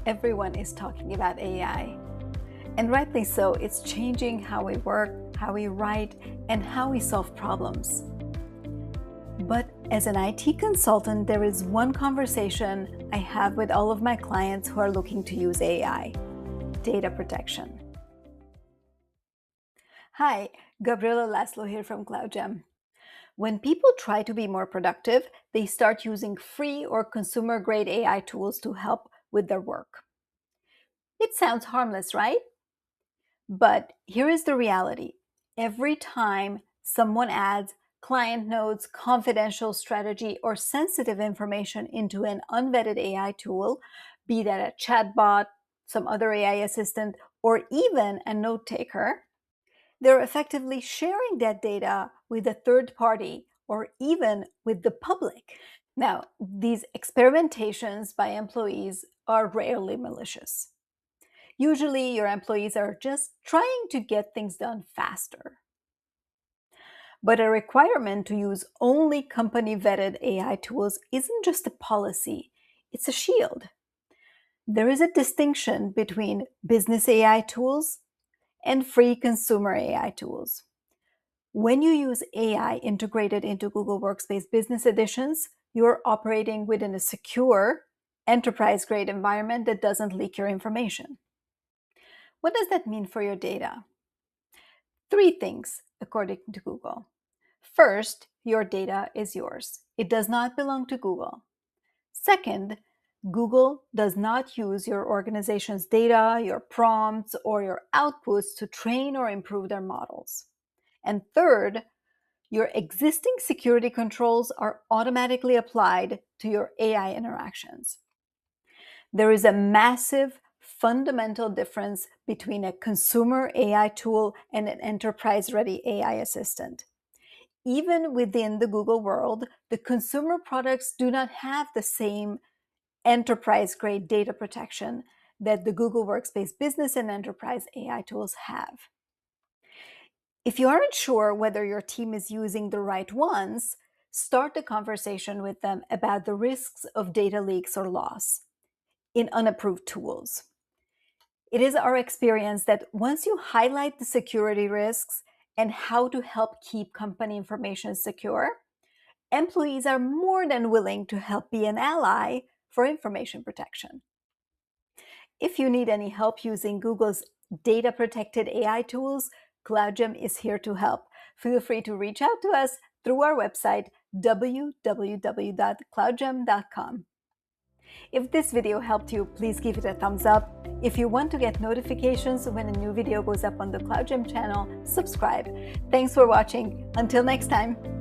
everyone is talking about AI. And rightly so, it's changing how we work, how we write, and how we solve problems. But as an IT consultant, there is one conversation I have with all of my clients who are looking to use AI: data protection. Hi, Gabriela Laszlo here from KloudGem. When people try to be more productive, they start using free or consumer-grade AI tools to help with their work. It sounds harmless, right? But here is the reality. Every time someone adds client notes, confidential strategy, or sensitive information into an unvetted AI tool, be that a chatbot, some other AI assistant, or even a note taker, they're effectively sharing that data with a third party or even with the public. Now, these experimentations by employees are rarely malicious. Usually, your employees are just trying to get things done faster. But a requirement to use only company-vetted AI tools isn't just a policy, it's a shield. There is a distinction between business AI tools and free consumer AI tools. When you use AI integrated into Google Workspace Business Editions, you're operating within a secure, enterprise-grade environment that doesn't leak your information. What does that mean for your data? 3 things, according to Google. First, your data is yours. It does not belong to Google. Second, Google does not use your organization's data, your prompts, or your outputs to train or improve their models. And third, your existing security controls are automatically applied to your AI interactions. There is a massive fundamental difference between a consumer AI tool and an enterprise-ready AI assistant. Even within the Google world, the consumer products do not have the same enterprise-grade data protection that the Google Workspace Business and Enterprise AI tools have. If you aren't sure whether your team is using the right ones, start the conversation with them about the risks of data leaks or loss in unapproved tools. It is our experience that once you highlight the security risks and how to help keep company information secure, employees are more than willing to help be an ally for information protection. If you need any help using Google's data-protected AI tools, KloudGem is here to help. Feel free to reach out to us through our website, www.cloudgem.com. If this video helped you, please give it a thumbs up. If you want to get notifications when a new video goes up on the KloudGem channel, subscribe. Thanks for watching. Until next time.